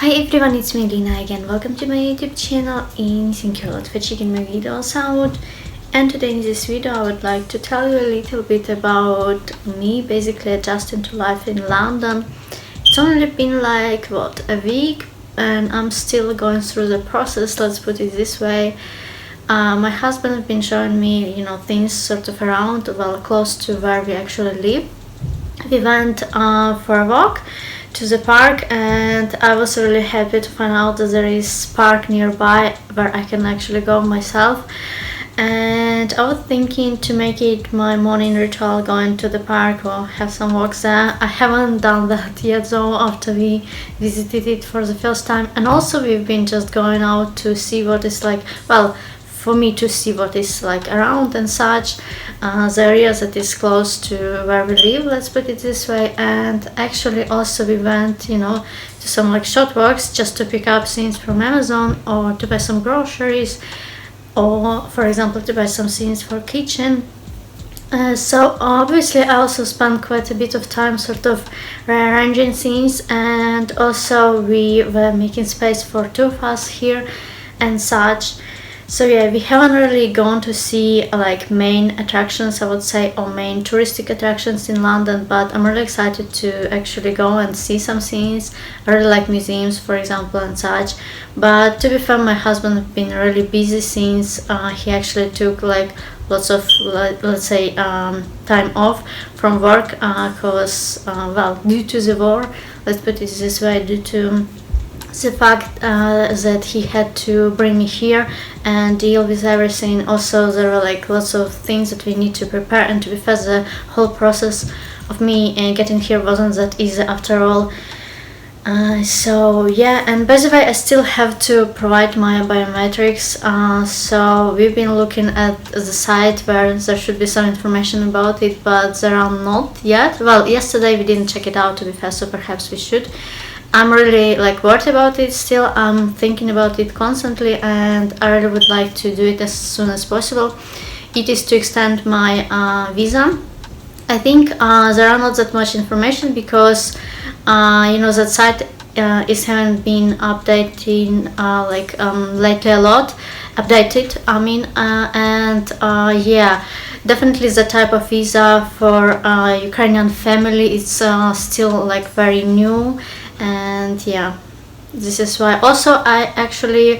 Hi everyone, it's me Lina again. Welcome to my YouTube channel and thank you a lot for checking my videos out. And today in this video I would like to tell you a little bit about me basically adjusting to life in London. It's only been like a week and I'm still going through the process, let's put it this way. My husband has been showing me things sort of around, well, close to where we actually live. We went for a walk to the park and I was really happy to find out that there is park nearby where I can actually go myself. And I was thinking to make it my morning ritual, going to the park or have some walks there. I haven't done that yet though, after we visited it for the first time. And also we've been just going out to see what it's like, well, for me to see what is like around and such, the area that is close to where we live, let's put it this way. And actually also we went to some like short walks just to pick up things from Amazon or to buy some groceries, or for example to buy some things for kitchen. So obviously I also spent quite a bit of time sort of rearranging things, and also we were making space for two of us here and such. So yeah, we haven't really gone to see like main attractions, I would say, or main touristic attractions in London, but I'm really excited to actually go and see some things. I really like museums, for example, and such. But to be fair, my husband has been really busy since he actually took like lots of, let's say, time off from work because, well, due to the war, let's put it this way, due to the fact that he had to bring me here and deal with everything. Also there were like lots of things that we need to prepare, and to be fair, the whole process of me getting here wasn't that easy after all. So yeah, and by the way, I still have to provide my biometrics, so we've been looking at the site where there should be some information about it, but there are not yet. Well, yesterday we didn't check it out, to be fair, so perhaps we should. I'm really like worried about it still. I'm thinking about it constantly and I really would like to do it as soon as possible. It is to extend my visa. I think there are not that much information because that site is haven't been updating lately a lot. Updated, I mean, and yeah, definitely the type of visa for Ukrainian family is still like very new. And yeah, this is why also I actually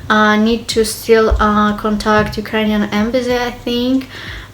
need to still contact Ukrainian embassy, I think,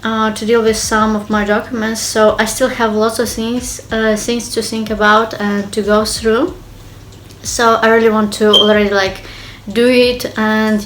to deal with some of my documents. So I still have lots of things to think about and to go through. So I really want to already like do it and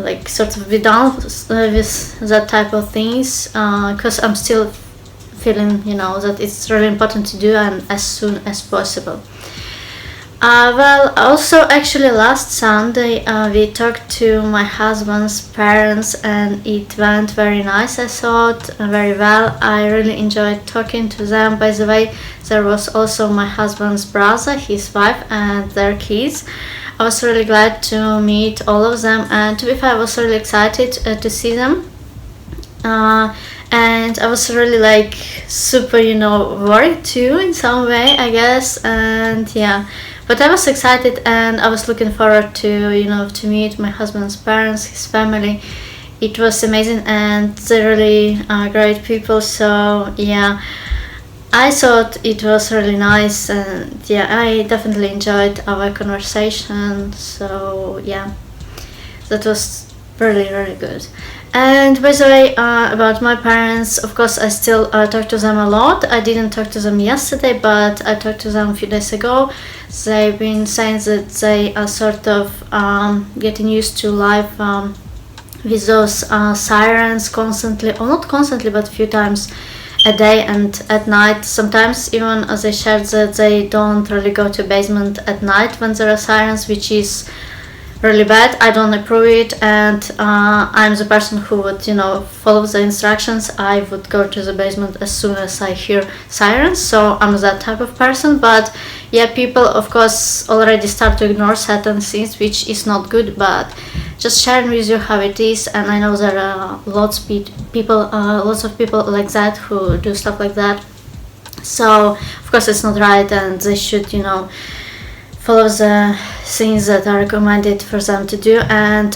like sort of be done with that type of things, because I'm still feeling that it's really important to do, and as soon as possible. Well, also actually last Sunday we talked to my husband's parents and it went very nice, I thought, very well. I really enjoyed talking to them. By the way, there was also my husband's brother, his wife and their kids. I was really glad to meet all of them, and to be fair, I was really excited to see them. And I was really like super worried too in some way, I guess. And yeah, but I was excited and I was looking forward to meet my husband's parents, his family. It was amazing and they're really great people. So yeah, I thought it was really nice, and yeah, I definitely enjoyed our conversation. So yeah, that was really, really good. And by the way, about my parents, of course I still talk to them a lot. I didn't talk to them yesterday, but I talked to them a few days ago. They've been saying that they are sort of getting used to life with those sirens constantly, or not constantly, but a few times a day and at night. Sometimes even as they shared that they don't really go to basement at night when there are sirens, which is really bad. I don't approve it, and I'm the person who would follow the instructions. I would go to the basement as soon as I hear sirens, so I'm that type of person. But yeah, people of course already start to ignore certain things, which is not good, but just sharing with you how it is. And I know there are lots of people like that who do stuff like that. So of course it's not right, and they should, follow the things that are recommended for them to do. And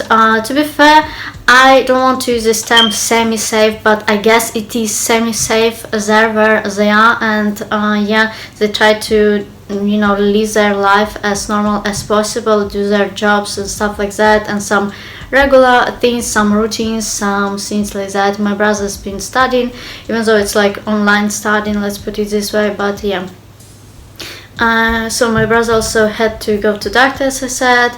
to be fair, I don't want to use this term semi-safe, but I guess it is semi-safe there where they are. And yeah, they try to live their life as normal as possible, do their jobs and stuff like that, and some regular things, some routines, some things like that. My brother's been studying, even though it's like online studying, let's put it this way, but yeah. So my brother also had to go to doctor, as I said.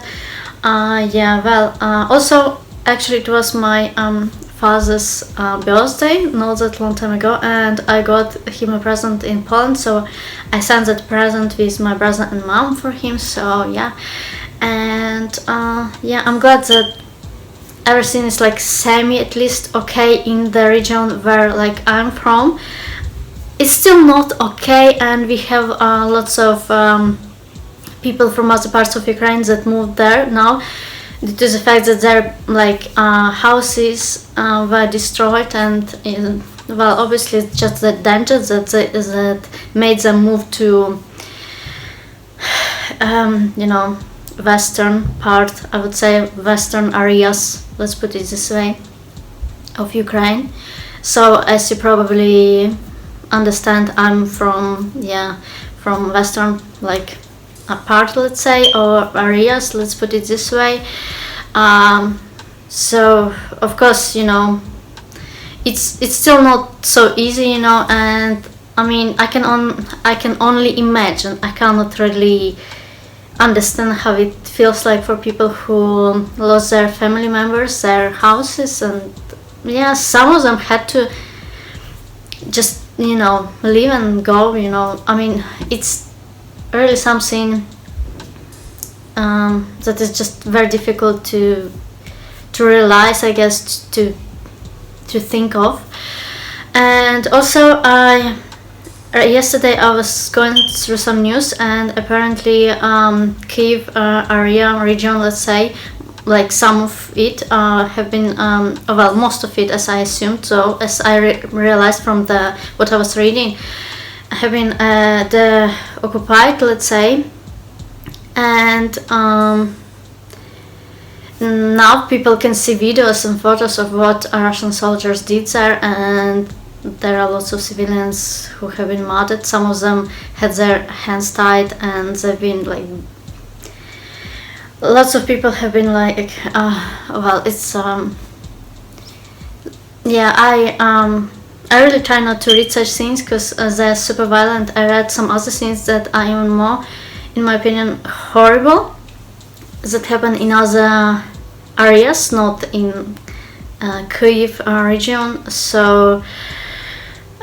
Yeah, well, also actually it was my father's birthday not that long time ago, and I got him a present in Poland, so I sent that present with my brother and mom for him. So yeah, and yeah, I'm glad that everything is like semi at least okay in the region where like I'm from. It's still not okay, and we have lots of people from other parts of Ukraine that moved there now, due to the fact that their like houses were destroyed, and well, obviously it's just the danger that made them move to western part, I would say western areas, let's put it this way, of Ukraine. So as you probably understand, I'm from western like a part, let's say, or areas, let's put it this way. So of course, it's still not so easy, and I mean I can only imagine. I cannot really understand how it feels like for people who lost their family members, their houses, and yeah, some of them had to just leave and go. I mean, it's really something that is just very difficult to realize, I guess, to think of. And also yesterday I was going through some news, and apparently Kiev area region, let's say, like some of it have been well, most of it, as I assumed, so as I realized from what I was reading, have been occupied, let's say. And now people can see videos and photos of what Russian soldiers did there, and there are lots of civilians who have been murdered. Some of them had their hands tied, and they've been like, lots of people have been like, well, it's yeah, I really try not to read such things because they're super violent. I read some other things that are even more, in my opinion, horrible, that happen in other areas, not in Kyiv region. So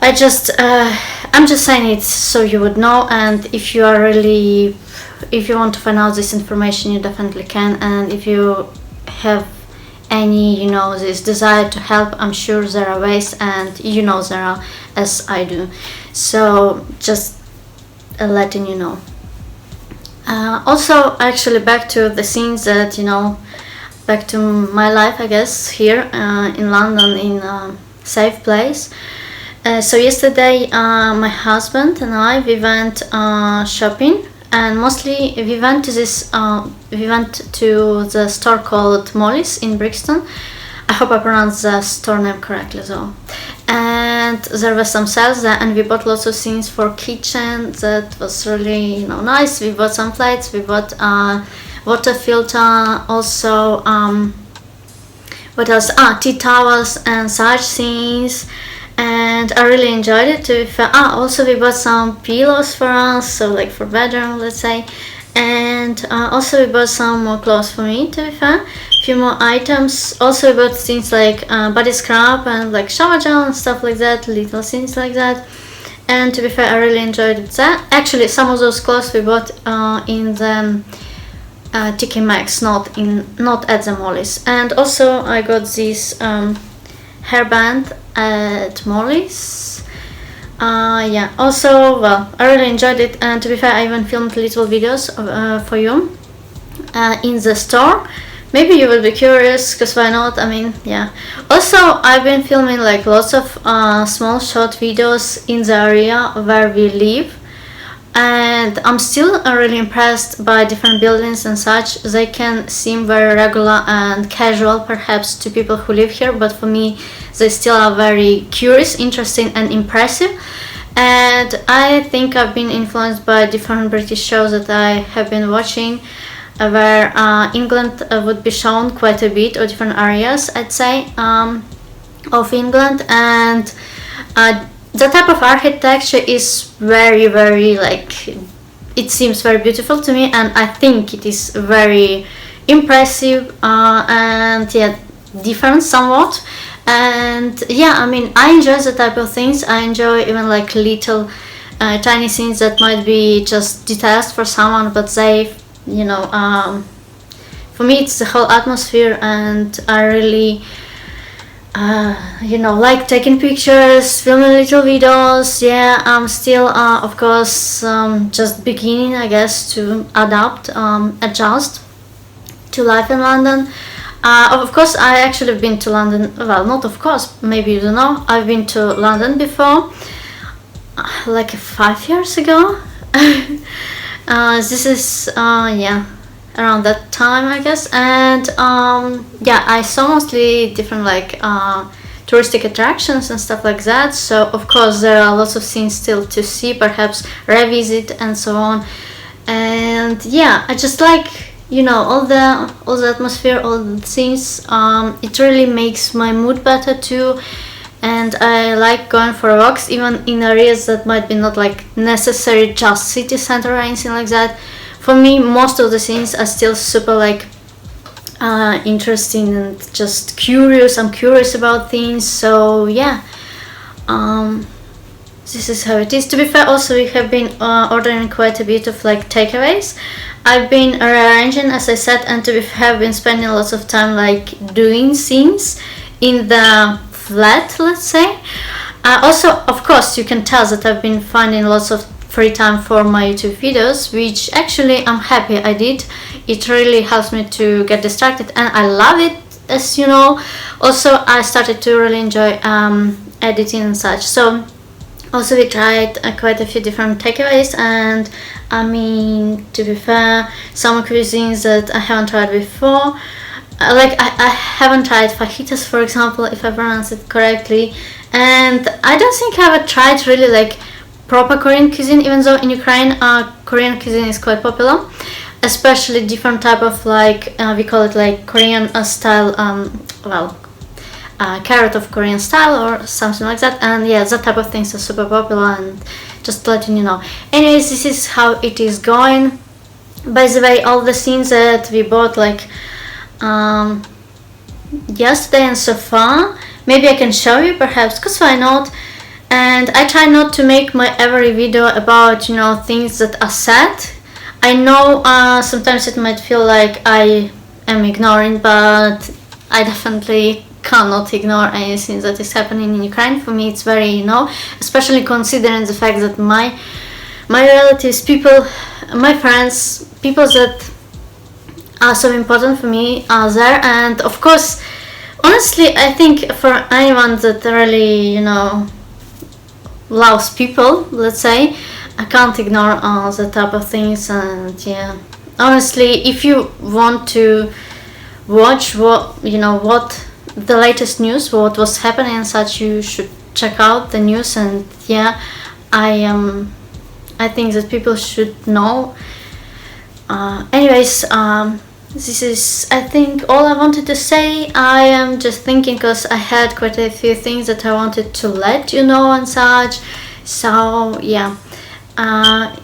I'm just saying it so you would know, and if you want to find out this information, you definitely can. And if you have any this desire to help, I'm sure there are ways, and there are, as I do. So just letting you know. Also, actually, back to the scenes that back to my life, I guess, here in London, in a safe place. So yesterday my husband and I, we went shopping, and mostly we went to the store called Molly's in Brixton. I hope I pronounced the store name correctly though. And there were some sales there, and we bought lots of things for kitchen that was really nice. We bought some plates, we bought water filter, also what else, tea towels and such things. And I really enjoyed it. Also we bought some pillows for us, so like for bedroom, let's say. And also we bought some more clothes for me, to be fair. Few more items. Also we bought things like body scrub and like shower gel and stuff like that, little things like that. And to be fair, I really enjoyed it. Actually, some of those clothes we bought in the TK Maxx, not at the Molly's. And also I got this hairband at Molly's. Yeah, also, well, I really enjoyed it, and to be fair, I even filmed little videos for you in the store. Maybe you will be curious, because why not? I mean, yeah. Also, I've been filming like lots of small short videos in the area where we live. and I'm still really impressed by different buildings and such. They can seem very regular and casual perhaps to people who live here, but for me they still are very curious, interesting and impressive. And I think I've been influenced by different British shows that I have been watching, where England would be shown quite a bit, or different areas I'd say of England. And the type of architecture is very, very, like, it seems very beautiful to me, and I think it is very impressive and yeah, different somewhat. And yeah, I mean, I enjoy the type of things. I enjoy even like little tiny things that might be just details for someone, but they, you know, for me it's the whole atmosphere, and I really you know, like taking pictures, filming little videos. Yeah, I'm still of course just beginning, I guess, to adapt, adjust to life in London. Of course, I actually have been to London. Well, not of course, maybe you don't know. I've been to London before, like 5 years ago. This is yeah, around that time, I guess. And yeah, I saw mostly different like touristic attractions and stuff like that. So of course there are lots of things still to see, perhaps revisit and so on. And yeah, I just like, you know, all the atmosphere, all the things. It really makes my mood better too, and I like going for walks even in areas that might be not like necessary just city center or anything like that. For me, most of the things are still super like interesting and just curious. I'm curious about things, so yeah. This is how it is. To be fair, also we have been ordering quite a bit of like takeaways. I've been rearranging, as I said, and to be fair, I've been spending lots of time like doing things in the flat, let's say. Also, of course, you can tell that I've been finding lots of free time for my YouTube videos, which actually I'm happy I did. It really helps me to get distracted, and I love it, as you know. Also, I started to really enjoy editing and such. So also we tried quite a few different takeaways, and I mean, to be fair, some cuisines that I haven't tried before. Like I haven't tried fajitas, for example, if I pronounce it correctly, and I don't think I ever tried really like proper Korean cuisine, even though in Ukraine Korean cuisine is quite popular, especially different type of like we call it like Korean style, well, carrot of Korean style or something like that. And yeah, that type of things are super popular, and just letting you know. Anyways, this is how it is going. By the way, all the things that we bought like yesterday and so far, maybe I can show you perhaps, because why not. And I try not to make my every video about, you know, things that are sad. I know sometimes it might feel like I am ignoring, but I definitely cannot ignore anything that is happening in Ukraine. For me it's very, you know, especially considering the fact that my relatives, people, my friends, people that are so important for me are there. And of course, honestly, I think for anyone that really, you know, loves people, let's say, I can't ignore the type of things. And yeah, honestly, if you want to watch what, you know, what the latest news, what was happening and such, you should check out the news. And yeah, I think that people should know. Anyways, this is, I think, all I wanted to say. I am just thinking, because I had quite a few things that I wanted to let you know and such. So yeah,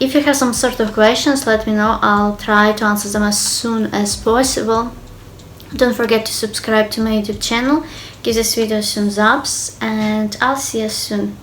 if you have some sort of questions, let me know. I'll try to answer them as soon as possible. Don't forget to subscribe to my YouTube channel, give this video some thumbs, and I'll see you soon.